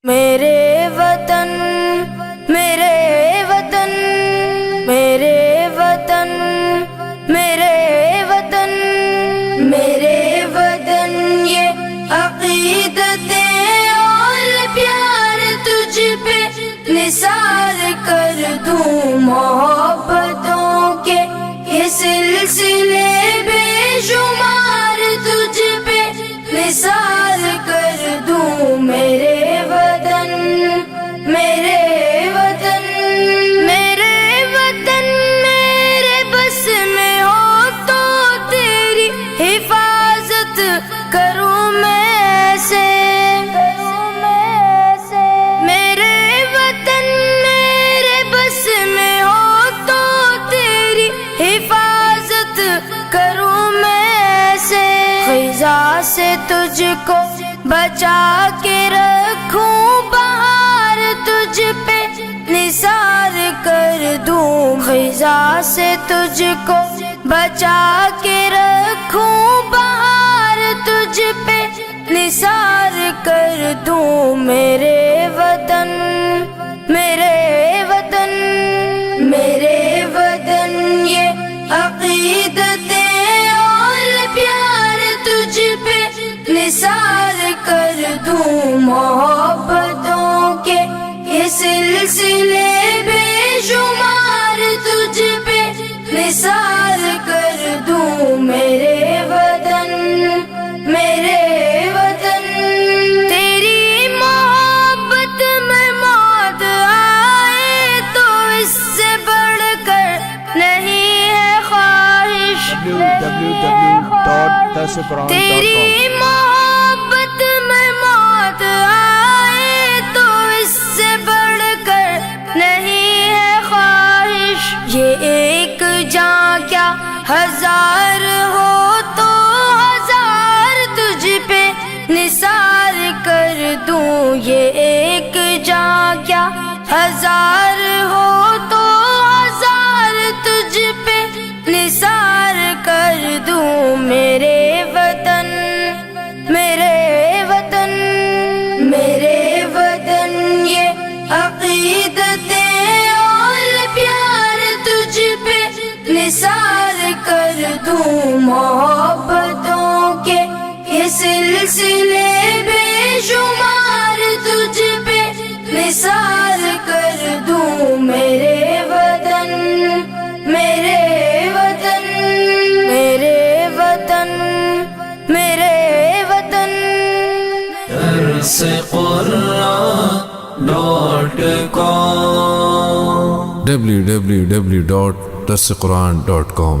میرے وطن میرے وطن میرے وطن میرے وطن میرے وطن یہ عقیدتیں اور پیار تجھ پہ نثار کر دوں، محبتوں کے یہ سلسلے بے شمار تجھ پہ نثار کر دوں۔ میرے وطن میرے وطن میرے وطن میرے بس میں ہو تو تیری حفاظت کروں میں ایسے، میرے وطن میرے بس میں ہو تو تیری حفاظت کروں میں ایسے، خزاں سے تجھ کو بچا کے رکھوں، بہار تجھ پہ نثار کر دوں، خزاں سے تجھ کو بچا کے رکھوں، بہار تجھ پہ نثار کر دوں۔ میرے وطن میرے وطن میرے وطن یہ عقیدتیں اور پیار تجھ پہ نثار کر دوں، محبتوں کے یہ سلسلے بے شمار تجھ پہ نثار کر دوں۔ میرے وطن میرے وطن تیری محبت میں موت آئے تو اس سے بڑھ کر نہیں ہے خواہش، تیری محبت میں موت آئے تو اس سے بڑھ کر نہیں ہے خواہش، یہ ایک جان کیا ہزار ہو تو ہزار تجھ پہ نثار کر دوں، یہ ایک جان کیا ہزار ہو تو ہزار تجھ پہ نثار کر دوں۔ میرے وطن میرے وطن میرے وطن یہ عقیدتیں اور پیار تجھ پہ نثار کر دوں، محبتوں کے یہ سلسلے بے شمار تجھ پہ نثار کر دوں۔ میرے وطن میرے وطن میرے وطن میرے وطن درس قرآن .com www.درسقرآن.com